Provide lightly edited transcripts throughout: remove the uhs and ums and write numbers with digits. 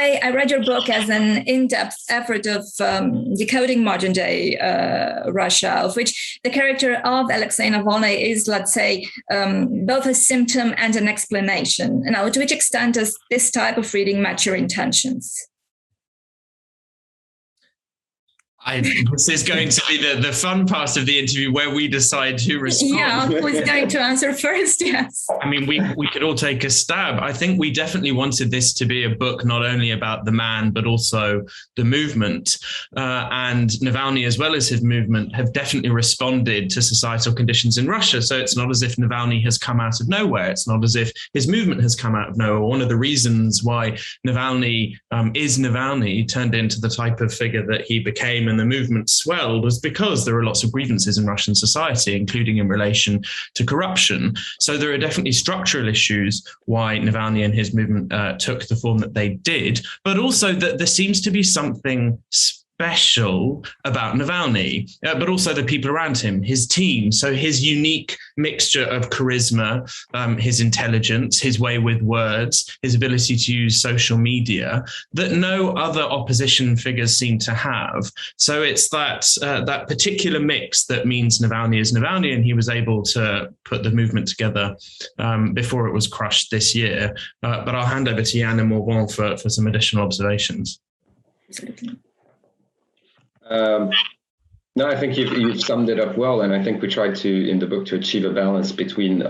I read your book as an in-depth effort of decoding modern-day Russia, of which the character of Aleksei Navalnîi is, let's say, both a symptom and an explanation. Now, to which extent does this type of reading match your intentions? This is going to be the fun part of the interview where we decide who responds. Yeah, who's going to answer first? Yes. I mean, we could all take a stab. I think we definitely wanted this to be a book not only about the man, but also the movement. And Navalny, as well as his movement, have definitely responded to societal conditions in Russia. So it's not as if Navalny has come out of nowhere. It's not as if his movement has come out of nowhere. One of the reasons why Navalny is Navalny, turned into the type of figure that he became and the movement swelled, was because there are lots of grievances in Russian society, including in relation to corruption. So there are definitely structural issues why Navalny and his movement took the form that they did, but also that there seems to be something special about Navalny, but also the people around him, his team. So his unique mixture of charisma, his intelligence, his way with words, his ability to use social media that no other opposition figures seem to have. So it's that particular mix that means Navalny is Navalny, and he was able to put the movement together before it was crushed this year. But I'll hand over to Ioana and Morvan for some additional observations. No, I think you've summed it up well, and I think we tried to, in the book, to achieve a balance between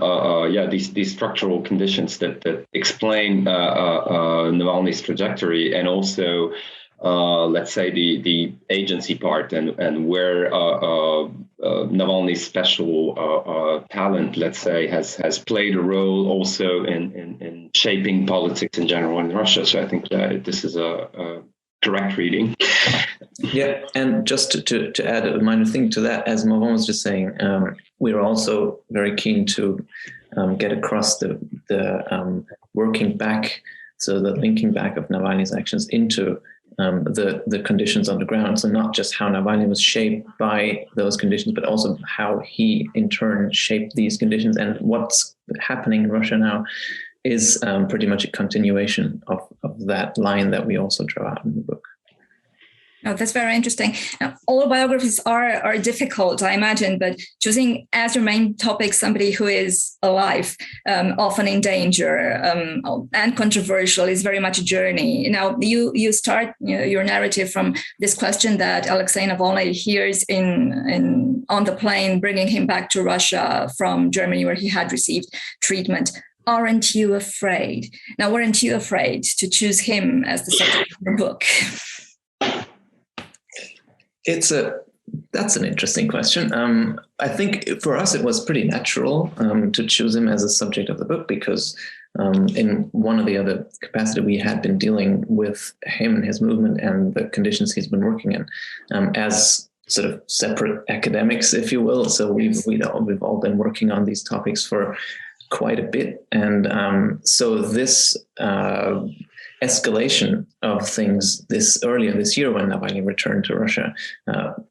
these structural conditions that explain Navalny's trajectory, and also let's say the agency part, and where Navalny's special talent, let's say, has played a role also in shaping politics in general in Russia. So I think this is a correct reading. Yeah, and just to add a minor thing to that, as Morvan was just saying, we're also very keen to get across the working back, so the linking back of Navalny's actions into the conditions on the ground. So not just how Navalny was shaped by those conditions, but also how he in turn shaped these conditions. And what's happening in Russia now is pretty much a continuation of that line that we also draw out in the book. Oh, that's very interesting. Now, all biographies are difficult, I imagine, but choosing as your main topic somebody who is alive, often in danger, and controversial is very much a journey. Now, you start your narrative from this question that Aleksei Navalnîi hears on the plane, bringing him back to Russia from Germany, where he had received treatment. Aren't you afraid? Now, weren't you afraid to choose him as the subject of your book? That's an interesting question. I think for us it was pretty natural to choose him as a subject of the book, because in one or the other capacity we had been dealing with him and his movement and the conditions he's been working in as sort of separate academics, if you will. So we've all been working on these topics for quite a bit, and so this escalation of things earlier this year, when Navalny returned to Russia,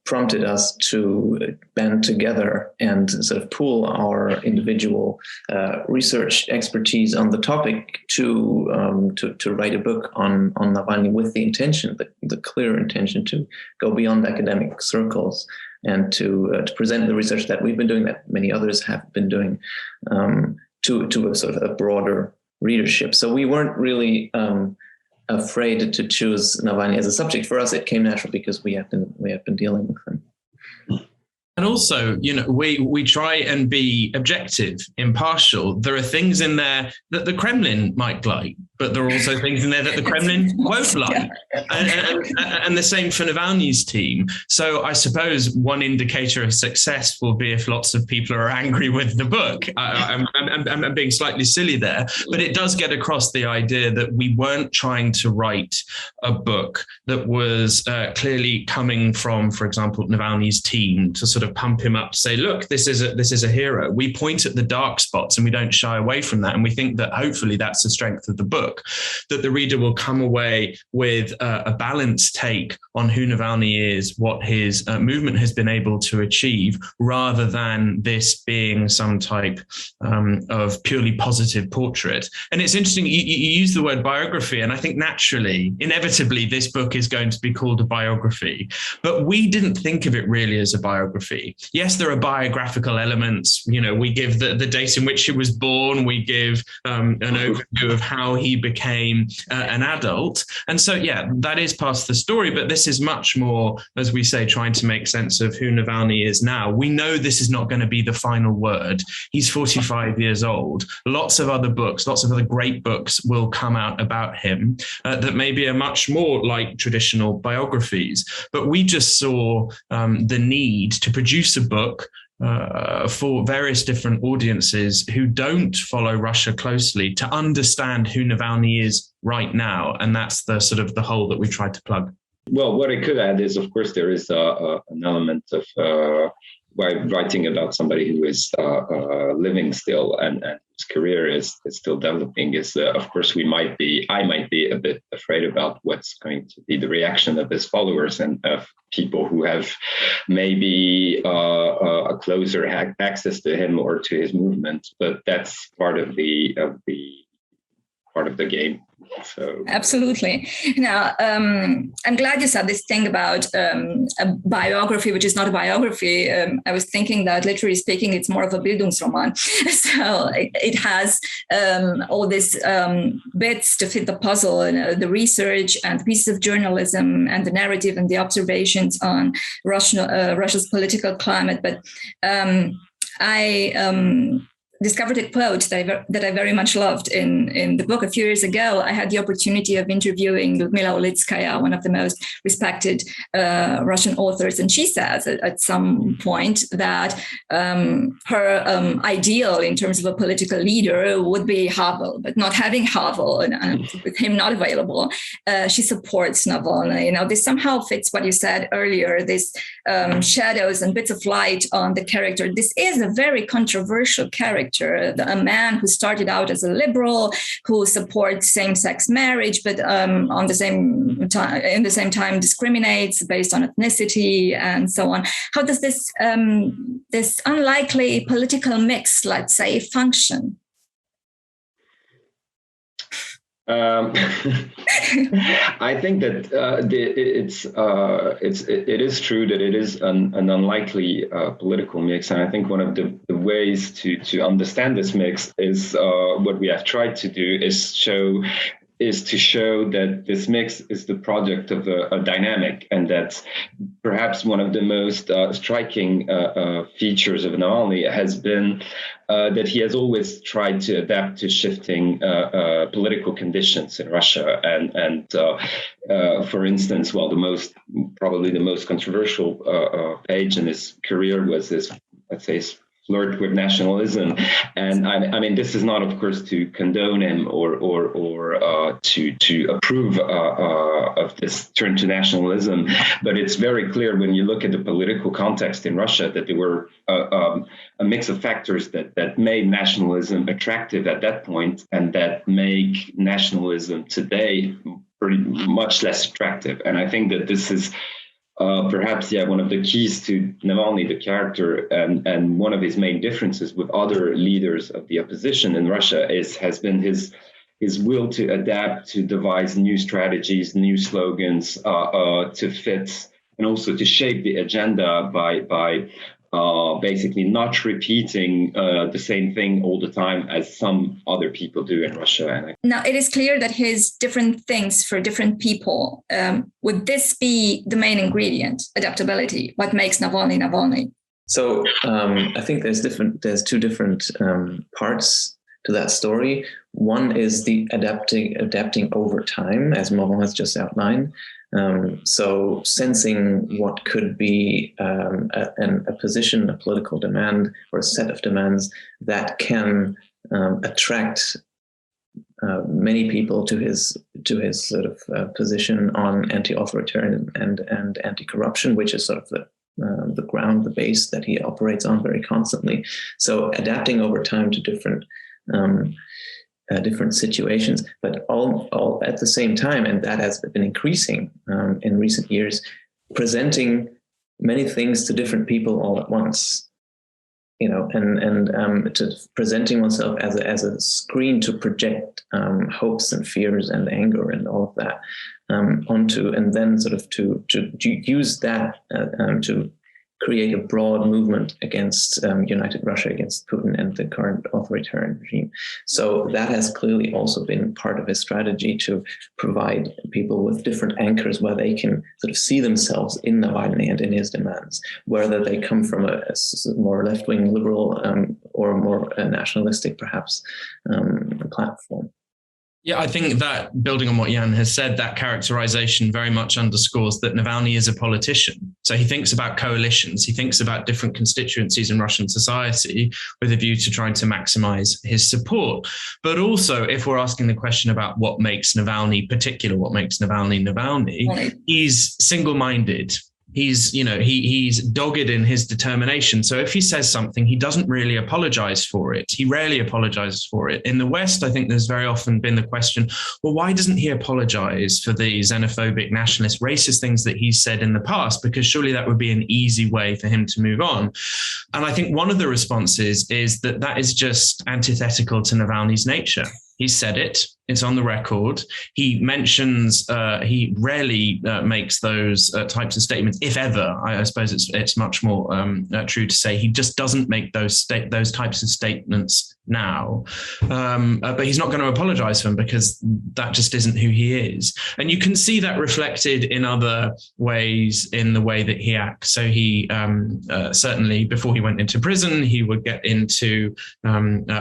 prompted us to band together and sort of pool our individual research expertise on the topic to write a book on Navalny, with the intention, the clear intention, to go beyond academic circles and to present the research that we've been doing, that many others have been doing, to a sort of a broader readership. So we weren't really afraid to choose Navalny as a subject. For us, it came natural because we have been dealing with him. And also, we try and be objective, impartial. There are things in there that the Kremlin might like, but there are also things in there that the Kremlin won't like. And the same for Navalny's team. So I suppose one indicator of success will be if lots of people are angry with the book. I'm being slightly silly there, but it does get across the idea that we weren't trying to write a book that was clearly coming from, for example, Navalny's team, to sort of pump him up, to say, look, this is a hero. We point at the dark spots and we don't shy away from that. And we think that hopefully that's the strength of the book. book, that the reader will come away with a balanced take on who Navalny is, what his movement has been able to achieve, rather than this being some type of purely positive portrait. And it's interesting, you use the word biography, and I think naturally, inevitably, this book is going to be called a biography. But we didn't think of it really as a biography. Yes, there are biographical elements. You know, we give the date in which he was born, we give an overview of how he became an adult. And so, yeah, that is part of the story, but this is much more, as we say, trying to make sense of who Navalny is now. We know this is not going to be the final word. He's 45 years old. Lots of other books, lots of other great books will come out about him that maybe are much more like traditional biographies. But we just saw the need to produce a book for various different audiences who don't follow Russia closely to understand who Navalny is right now. And that's the sort of the hole that we tried to plug. Well, what I could add is, of course, there is an element of writing about somebody who is living still and his career is still developing is, of course, I might be a bit afraid about what's going to be the reaction of his followers and of people who have maybe a closer access to him or to his movement. But that's part of the game. So absolutely. Now, I'm glad you said this thing about a biography, which is not a biography. I was thinking that, literally speaking, it's more of a Bildungsroman. So it has all these bits to fit the puzzle, and the research and the pieces of journalism and the narrative and the observations on Russia's political climate. But I discovered a quote that I very much loved in the book. A few years ago, I had the opportunity of interviewing Ludmila Ulitskaya, one of the most respected Russian authors, and she says at some point that her ideal in terms of a political leader would be Havel, but not having Havel and with him not available, she supports Navalny. You know, this somehow fits what you said earlier, this shadows and bits of light on the character. This is a very controversial character. A man who started out as a liberal, who supports same-sex marriage, but in the same time discriminates based on ethnicity and so on. How does this unlikely political mix, let's say, function? I think that it is true that it is an unlikely political mix, and I think one of the ways to understand this mix is what we have tried to do is to show that this mix is the product of a dynamic, and that perhaps one of the most striking features of Navalny has been that he has always tried to adapt to shifting political conditions in Russia. And for instance, well, probably the most controversial page in his career was this, let's say, flirt with nationalism. And I mean, this is not, of course, to condone him or to approve of this turn to nationalism, but it's very clear when you look at the political context in Russia that there were a mix of factors that made nationalism attractive at that point and that make nationalism today pretty much less attractive. And I think that this is perhaps, one of the keys to Navalny, the character, and one of his main differences with other leaders of the opposition in Russia has been his will to adapt, to devise new strategies, new slogans to fit, and also to shape the agenda by basically not repeating the same thing all the time as some other people do in Russia. Now, it is clear that his different things for different people, would this be the main ingredient, adaptability, what makes Navalny Navalny? So I think there's two different parts to that story. One is the adapting over time, as Morvan has just outlined. So sensing what could be a position, a political demand, or a set of demands that can attract many people to his sort of position on anti-authoritarian and anti-corruption, which is sort of the ground, the base that he operates on very constantly. So adapting over time to different different situations, but all at the same time, and that has been increasing in recent years, presenting many things to different people all at once. And to presenting oneself as a screen to project hopes and fears and anger and all of that onto, and then sort of to use that to create a broad movement against United Russia, against Putin and the current authoritarian regime. So that has clearly also been part of his strategy, to provide people with different anchors where they can sort of see themselves in Navalny and in his demands, whether they come from a more left-wing liberal or more nationalistic, perhaps, platform. Yeah, I think that, building on what Jan has said, that characterization very much underscores that Navalny is a politician. So he thinks about coalitions, he thinks about different constituencies in Russian society with a view to trying to maximize his support. But also, if we're asking the question about what makes Navalny particular, what makes Navalny, he's single-minded. He's dogged in his determination. So if he says something, he doesn't really apologize for it. He rarely apologizes for it. In the West, I think there's very often been the question, well, why doesn't he apologize for the xenophobic, nationalist, racist things that he said in the past? Because surely that would be an easy way for him to move on. And I think one of the responses is that is just antithetical to Navalny's nature. He said it. It's on the record. He mentions, he rarely makes those types of statements, if ever. I suppose it's much more true to say he just doesn't make those types of statements now. But he's not going to apologize for them, because that just isn't who he is. And you can see that reflected in other ways in the way that he acts. So he certainly, before he went into prison, he would get into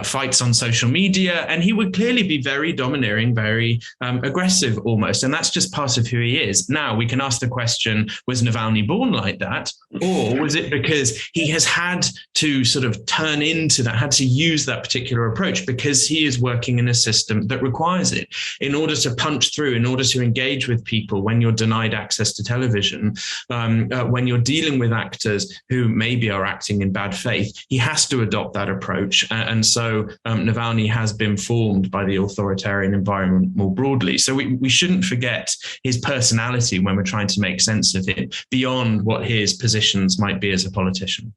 fights on social media, and he would clearly be very domineering, very aggressive almost. And that's just part of who he is. Now, we can ask the question, was Navalny born like that? Or was it because he has had to sort of turn into that, had to use that particular approach because he is working in a system that requires it in order to punch through, in order to engage with people when you're denied access to television, when you're dealing with actors who maybe are acting in bad faith. He has to adopt that approach. And so Navalny has been formed by the authoritarian environment more broadly. So we shouldn't forget his personality when we're trying to make sense of him beyond what his positions might be as a politician.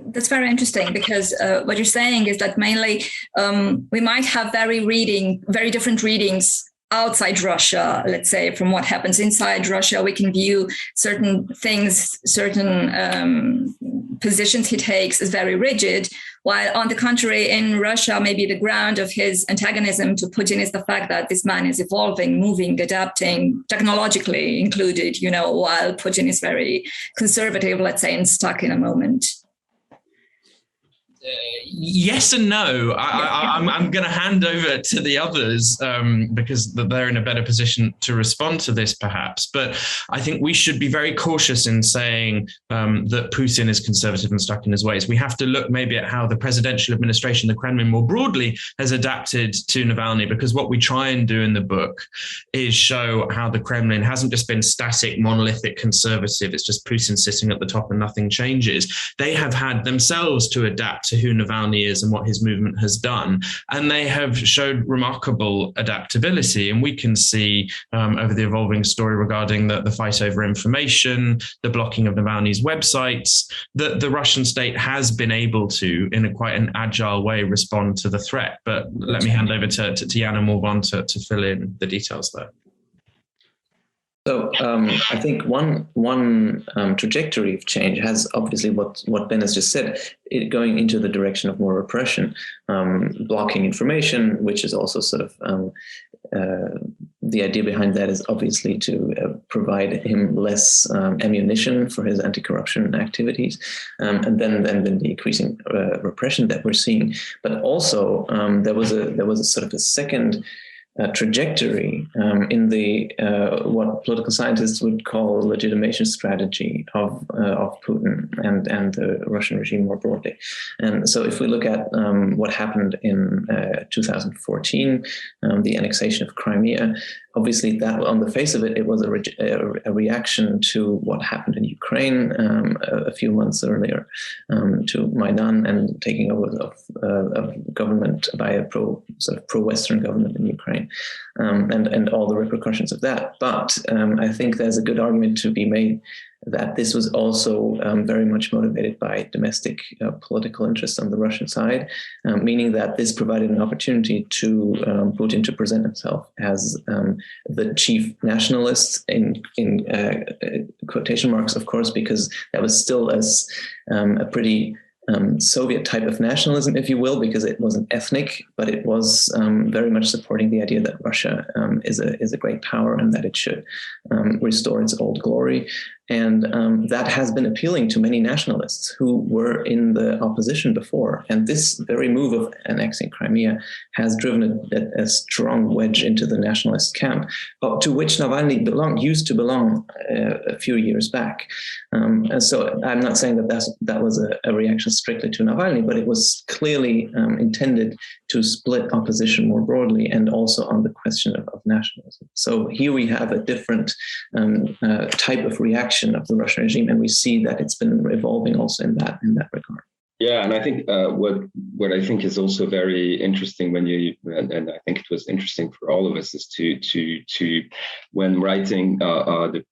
That's very interesting, because what you're saying is that mainly we might have very different readings outside Russia, let's say, from what happens inside Russia. We can view certain things, certain positions he takes as very rigid, while on the contrary, in Russia, maybe the ground of his antagonism to Putin is the fact that this man is evolving, moving, adapting, technologically included, while Putin is very conservative, let's say, and stuck in a moment. Yes and no. I'm going to hand over to the others because they're in a better position to respond to this, perhaps. But I think we should be very cautious in saying that Putin is conservative and stuck in his ways. We have to look maybe at how the presidential administration, the Kremlin more broadly, has adapted to Navalny, because what we try and do in the book is show how the Kremlin hasn't just been static, monolithic, conservative. It's just Putin sitting at the top and nothing changes. They have had themselves to adapt to who Navalny is and what his movement has done. And they have showed remarkable adaptability. And we can see over the evolving story regarding the fight over information, the blocking of Navalny's websites, that the Russian state has been able to, in quite an agile way, respond to the threat. But let me hand over to Jan and Morvan to fill in the details there. So I think one trajectory of change has obviously what Ben has just said, going into the direction of more repression, blocking information, which is also sort of the idea behind that is obviously to provide him less ammunition for his anti-corruption activities, and then the increasing repression that we're seeing. But also there was a sort of a second trajectory in the what political scientists would call legitimation strategy of Putin and the Russian regime more broadly. And so if we look at what happened in 2014, the annexation of Crimea, obviously that on the face of it, it was a reaction to what happened in Ukraine a few months earlier, to Maidan and taking over of government by a pro-Western government in Ukraine, and all the repercussions of that. But I think there's a good argument to be made that this was also very much motivated by domestic political interests on the Russian side, meaning that this provided an opportunity to Putin to present himself as the chief nationalist in quotation marks, of course, because that was still as a pretty Soviet type of nationalism, if you will, because it wasn't ethnic, but it was very much supporting the idea that Russia is a great power and that it should restore its old glory. And that has been appealing to many nationalists who were in the opposition before. And this very move of annexing Crimea has driven a strong wedge into the nationalist camp, to which Navalny used to belong a few years back. And so I'm not saying that was a reaction strictly to Navalny, but it was clearly intended to split opposition more broadly and also on the question of nationalism. So here we have a different type of reaction of the Russian regime, and we see that it's been evolving also in that regard. Yeah, and I think what I think is also very interesting when and I think it was interesting for all of us, is to when writing the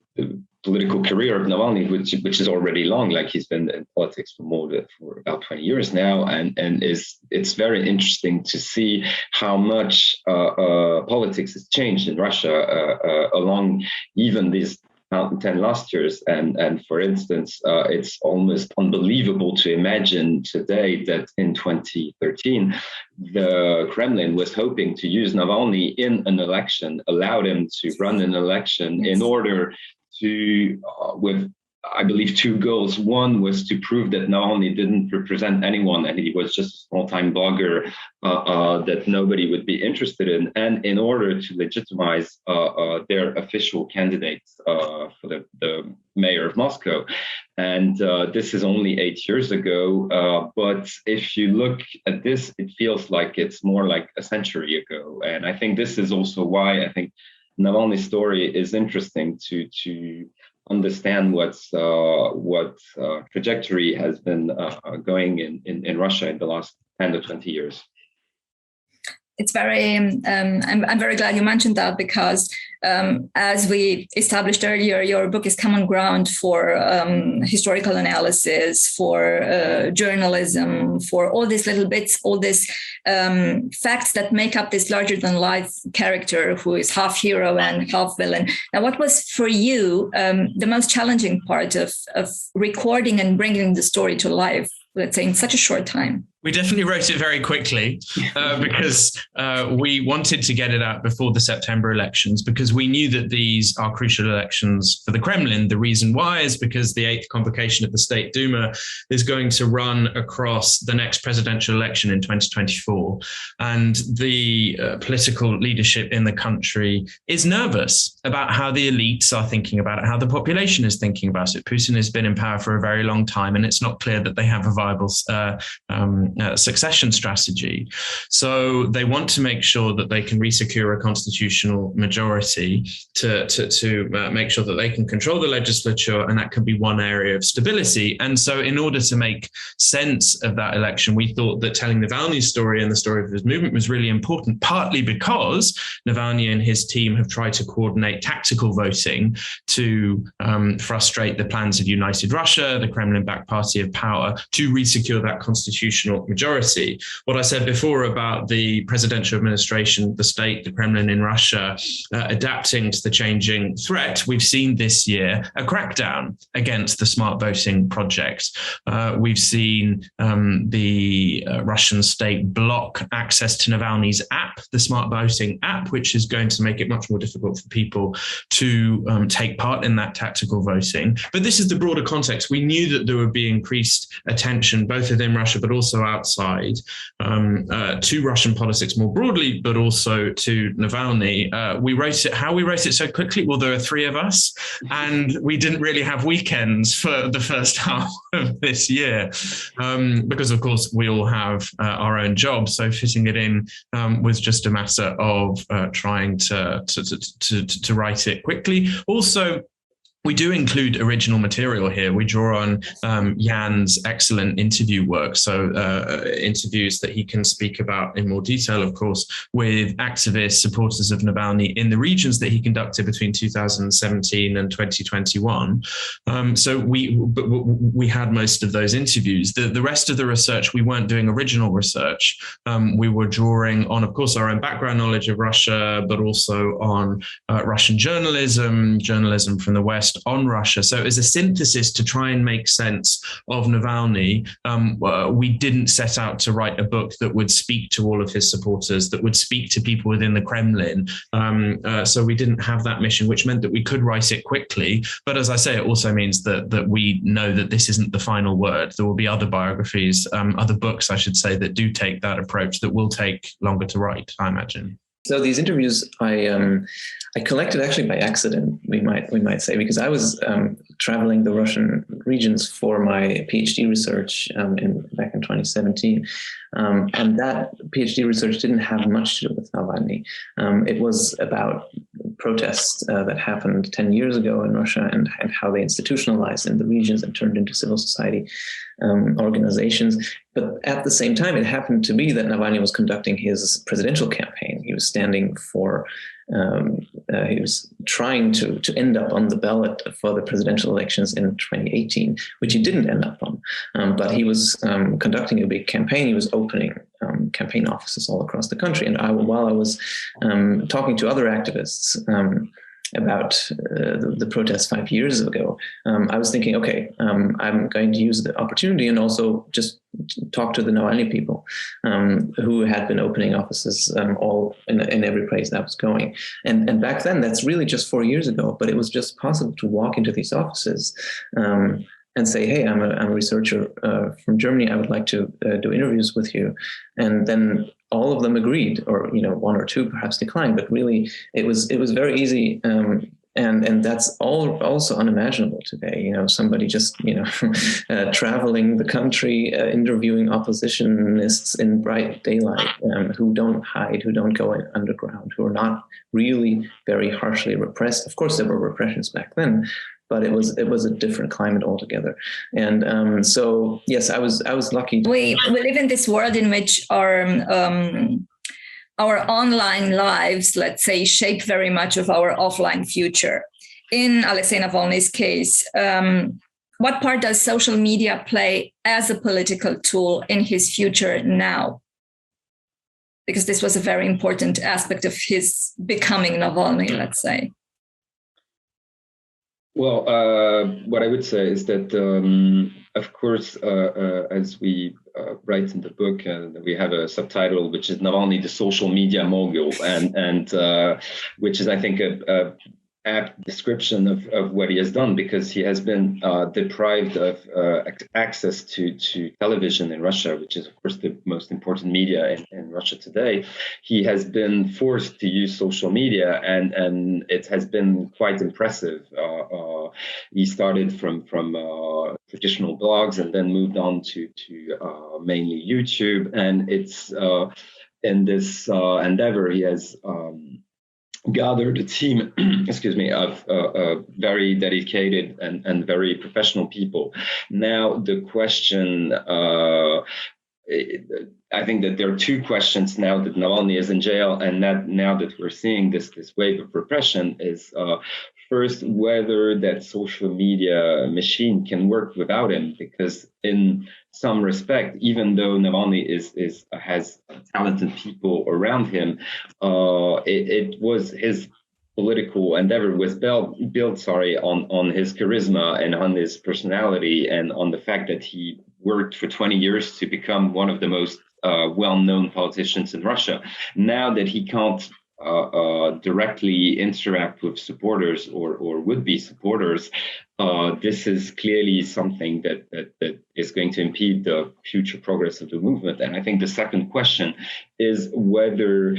political career of Navalny, which is already long, like he's been in politics for about 20 years now, and it's very interesting to see how much politics has changed in Russia along even these 10 last years. And for instance, it's almost unbelievable to imagine today that in 2013, the Kremlin was hoping to use Navalny in an election, allowed him to run an election in order to, with I believe 2 goals. One was to prove that Navalny didn't represent anyone and he was just a small-time blogger that nobody would be interested in, and in order to legitimize their official candidates for the mayor of Moscow. And this is only 8 years ago. But if you look at this, it feels like it's more like a century ago. And I think this is also why I think Navalny's story is interesting to understand what trajectory has been going in Russia in the last 10 to 20 years. It's very, I'm very glad you mentioned that, because as we established earlier, your book is common ground for historical analysis, for journalism, for all these little bits, all these facts that make up this larger than life character who is half hero and half villain. Now, what was for you the most challenging part of recording and bringing the story to life, let's say, in such a short time? We definitely wrote it very quickly because we wanted to get it out before the September elections, because we knew that these are crucial elections for the Kremlin. The reason why is because the 8th convocation of the State Duma is going to run across the next presidential election in 2024. And the political leadership in the country is nervous about how the elites are thinking about it, how the population is thinking about it. Putin has been in power for a very long time, and it's not clear that they have a viable succession strategy. So they want to make sure that they can resecure a constitutional majority to make sure that they can control the legislature, and that can be one area of stability. And so in order to make sense of that election, we thought that telling Navalny's story and the story of his movement was really important, partly because Navalny and his team have tried to coordinate tactical voting to frustrate the plans of United Russia, the Kremlin-backed party of power, to resecure that constitutional majority. What I said before about the presidential administration, the state, the Kremlin in Russia, adapting to the changing threat, we've seen this year a crackdown against the smart voting project. We've seen the Russian state block access to Navalny's app, the smart voting app, which is going to make it much more difficult for people to take part in that tactical voting. But this is the broader context. We knew that there would be increased attention, both within Russia, but also outside to Russian politics more broadly, but also to Navalny. We wrote it so quickly. Well, there are three of us, and we didn't really have weekends for the first half of this year because, of course, we all have our own jobs. So fitting it in was just a matter of trying to write it quickly. Also, we do include original material here. We draw on Jan's excellent interview work, so interviews that he can speak about in more detail, of course, with activists, supporters of Navalny in the regions that he conducted between 2017 and 2021. So we had most of those interviews. The rest of the research, we weren't doing original research. We were drawing on, of course, our own background knowledge of Russia, but also on Russian journalism from the West, on Russia. So as a synthesis to try and make sense of Navalny, we didn't set out to write a book that would speak to all of his supporters, that would speak to people within the Kremlin. So we didn't have that mission, which meant that we could write it quickly. But as I say, it also means that we know that this isn't the final word. There will be other biographies, other books, I should say, that do take that approach that will take longer to write, I imagine. So these interviews I collected actually by accident, we might say, because I was traveling the Russian regions for my PhD research back in 2017, and that PhD research didn't have much to do with Navalny. It was about protests that happened 10 years ago in Russia and how they institutionalized in the regions and turned into civil society organizations. But at the same time, it happened to be that Navalny was conducting his presidential campaign. He was standing for, he was trying to end up on the ballot for the presidential elections in 2018, which he didn't end up on. But he was conducting a big campaign. He was opening campaign offices all across the country. And while I was talking to other activists about the protests 5 years ago, I was thinking, okay, I'm going to use the opportunity and also just talk to the Navalny people who had been opening offices all in every place that was going. And back then, that's really just 4 years ago, but it was just possible to walk into these offices and say, hey, I'm a researcher from Germany. I would like to do interviews with you. And then all of them agreed, or one or two perhaps declined, but really it was very easy. And that's also unimaginable today. Somebody just traveling the country, interviewing oppositionists in bright daylight, who don't hide, who don't go underground, who are not really very harshly repressed. Of course, there were repressions back then, but it was a different climate altogether. And so, yes, I was lucky. We live in this world in which our online lives, let's say, shape very much of our offline future. In Aleksei Navalny's case, what part does social media play as a political tool in his future now? Because this was a very important aspect of his becoming Navalny, let's say. Well, what I would say is that, of course, as we write in the book, we have a subtitle which is Navalny, the social media mogul, and which is, I think, a apt description of what he has done, because he has been deprived of access to television in Russia, which is, of course, the most important media in Russia today. He has been forced to use social media, and it has been quite impressive. He started from traditional blogs and then moved on to mainly YouTube, and it's in this endeavor he has gathered a team, of very dedicated and very professional people. Now, the question, I think that there are two questions now that Navalny is in jail, and that now that we're seeing this wave of repression is first, whether that social media machine can work without him, because in some respect, even though Navalny has talented people around him, it was his political endeavor was built on his charisma and on his personality and on the fact that he worked for 20 years to become one of the most well-known politicians in Russia. Now that he can't directly interact with supporters or would-be supporters, this is clearly something that is going to impede the future progress of the movement. And I think the second question is whether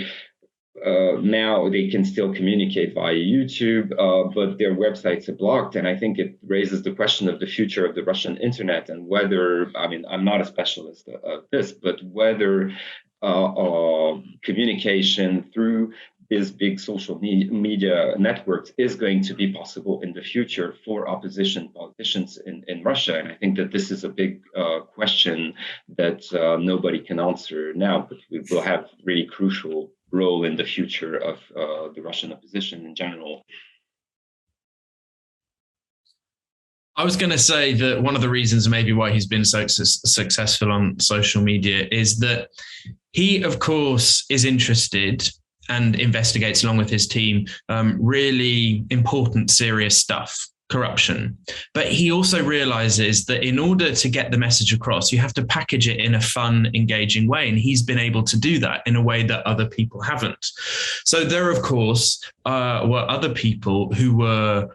now they can still communicate via YouTube, but their websites are blocked. And I think it raises the question of the future of the Russian internet and whether, I mean, I'm not a specialist of this, but whether communication through these big social media networks is going to be possible in the future for opposition politicians in Russia. And I think that this is a big question that nobody can answer now, but we will have really crucial role in the future of the Russian opposition in general. I was going to say that one of the reasons maybe why he's been so successful on social media is that he, of course, is interested and investigates along with his team really important, serious stuff, corruption. But he also realizes that in order to get the message across, you have to package it in a fun, engaging way. And he's been able to do that in a way that other people haven't. So there, of course, were other people who were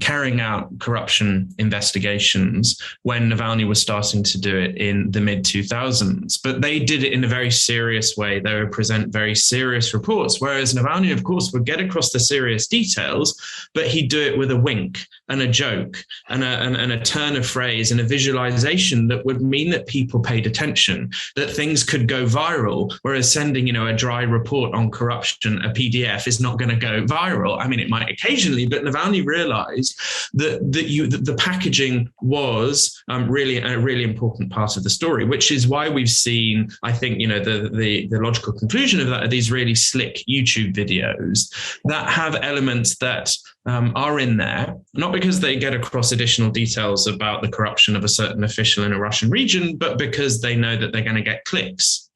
carrying out corruption investigations when Navalny was starting to do it in the mid-2000s. But they did it in a very serious way. They would present very serious reports, whereas Navalny, of course, would get across the serious details, but he'd do it with a wink and a joke and a turn of phrase and a visualization that would mean that people paid attention, that things could go viral, whereas sending, a dry report on corruption, a PDF, is not going to go viral. I mean, it might occasionally, but Navalny realized that the packaging was really a really important part of the story, which is why we've seen, I think, the logical conclusion of that are these really slick YouTube videos that have elements that are in there, not because they get across additional details about the corruption of a certain official in a Russian region, but because they know that they're going to get clicks.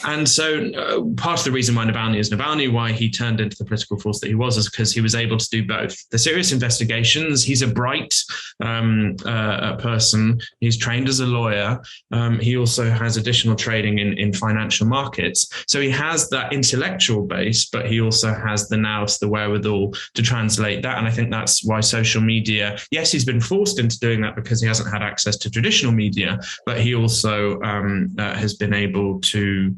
And so part of the reason why Navalny is Navalny, why he turned into the political force that he was, is because he was able to do both. The serious investigations, he's a bright person. He's trained as a lawyer. He also has additional training in financial markets. So he has that intellectual base, but he also has the nous, the wherewithal to translate that. And I think that's why social media, yes, he's been forced into doing that because he hasn't had access to traditional media, but he also has been able to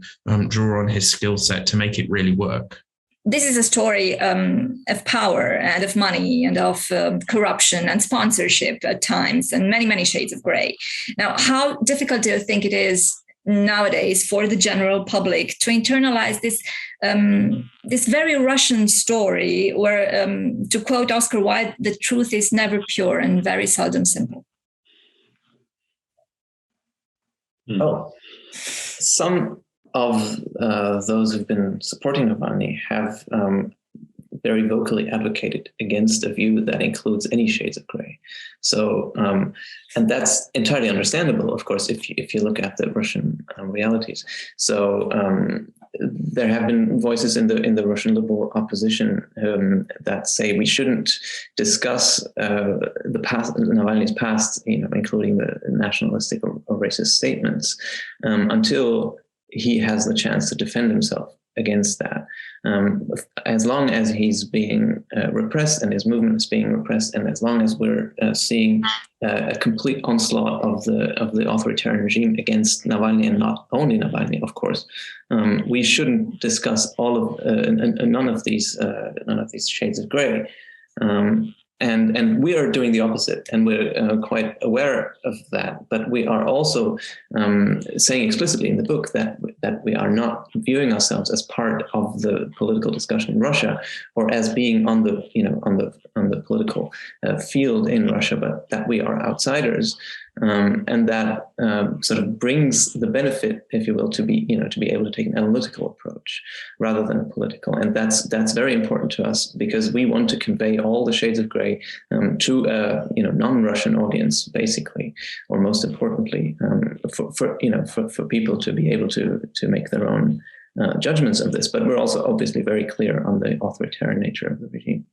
draw on his skill set to make it really work. This is a story of power and of money and of corruption and sponsorship at times, and many, many shades of gray. Now, how difficult do you think it is nowadays for the general public to internalize this very Russian story where, to quote Oscar Wilde, the truth is never pure and very seldom simple? Oh, some of those who've been supporting Navalny have very vocally advocated against a view that includes any shades of gray. So, and that's entirely understandable, of course, if you look at the Russian realities. So there have been voices in the Russian liberal opposition that say we shouldn't discuss the past, Navalny's past, including the nationalistic or racist statements, until he has the chance to defend himself against that. As long as he's being repressed and his movement is being repressed, and as long as we're seeing a complete onslaught of the authoritarian regime against Navalny, and not only Navalny, of course, we shouldn't discuss none of these shades of gray. And we are doing the opposite, and we're quite aware of that. But we are also saying explicitly in the book that we are not viewing ourselves as part of the political discussion in Russia, or as being on the political field in Russia, but that we are outsiders, and that sort of brings the benefit, if you will, to be able to take an analytical approach rather than a political. And that's very important to us, because we want to convey all the shades of gray to a non-Russian audience, basically, or most importantly, for people to be able to make their own judgments of this. But we're also obviously very clear on the authoritarian nature of the regime.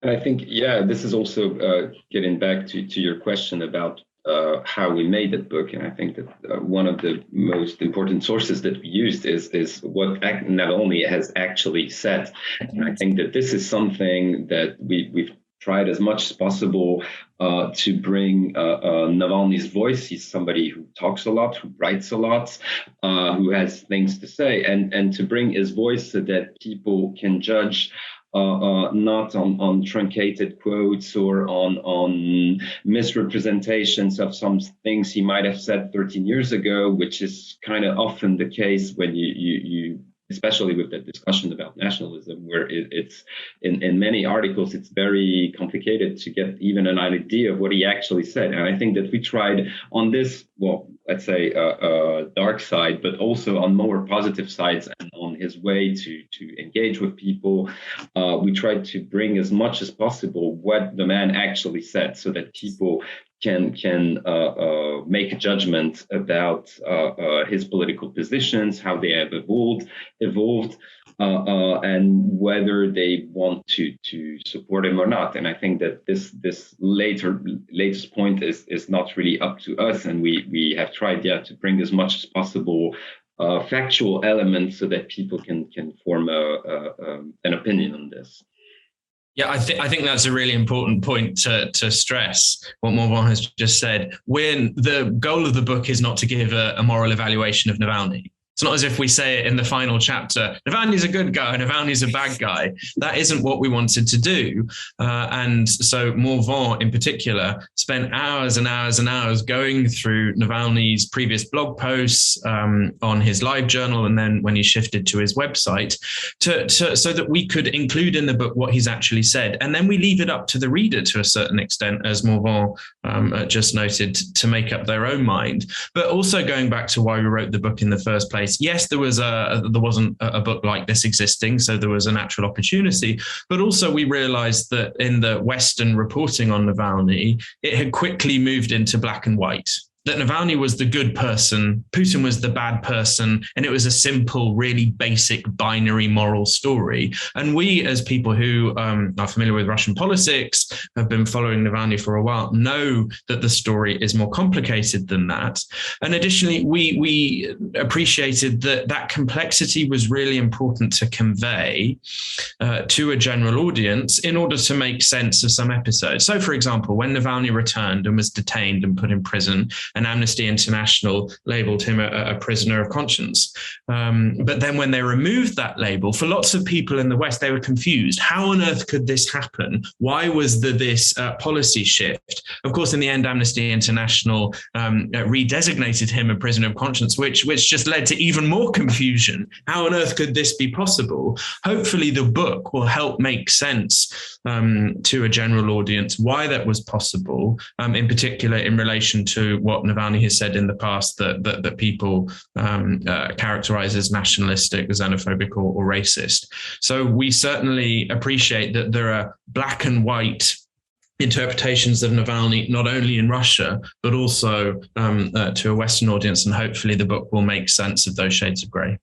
I think, this is also getting back to your question about how we made that book. And I think that one of the most important sources that we used is what Navalnîi has actually said. And I think that this is something that we've tried as much as possible to bring Navalnîi's voice. He's somebody who talks a lot, who writes a lot, who has things to say, and to bring his voice so that people can judge not on truncated quotes or on misrepresentations of some things he might have said 13 years ago, which is kind of often the case when you especially with the discussion about nationalism, where it's in many articles, it's very complicated to get even an idea of what he actually said. And I think that we tried on this, well, let's say dark side, but also on more positive sides and on his way to engage with people. We tried to bring as much as possible what the man actually said so that people can make a judgment about his political positions, how they have evolved, and whether they want to support him or not. And I think that this latest point is not really up to us, and we have tried to bring as much as possible factual elements so that people can form an opinion on this. Yeah, I think that's a really important point to stress, what Morvan has just said. When the goal of the book is not to give a moral evaluation of Navalnîi. It's not as if we say it in the final chapter, Navalnîi's a good guy, Navalnîi's a bad guy. That isn't what we wanted to do. And so Morvan in particular spent hours and hours and hours going through Navalnîi's previous blog posts on his live journal, and then when he shifted to his website, so that we could include in the book what he's actually said. And then we leave it up to the reader to a certain extent, as Morvan just noted, to make up their own mind. But also going back to why we wrote the book in the first place, yes, there wasn't a book like this existing, so there was a natural opportunity. But also we realized that in the Western reporting on Navalnîi, it had quickly moved into black and white. That Navalnîi was the good person, Putin was the bad person, and it was a simple, really basic binary moral story. And we, as people who are familiar with Russian politics, have been following Navalnîi for a while, know that the story is more complicated than that. And additionally, we appreciated that complexity was really important to convey to a general audience in order to make sense of some episodes. So, for example, when Navalnîi returned and was detained and put in prison, and Amnesty International labeled him a prisoner of conscience. But then when they removed that label, for lots of people in the West, they were confused. How on earth could this happen? Why was there this policy shift? Of course, in the end, Amnesty International redesignated him a prisoner of conscience, which just led to even more confusion. How on earth could this be possible? Hopefully the book will help make sense to a general audience why that was possible, in particular in relation to what Navalnîi has said in the past that people characterize as nationalistic, xenophobic, or racist. So we certainly appreciate that there are black and white interpretations of Navalnîi, not only in Russia, but also to a Western audience. And hopefully the book will make sense of those shades of grey.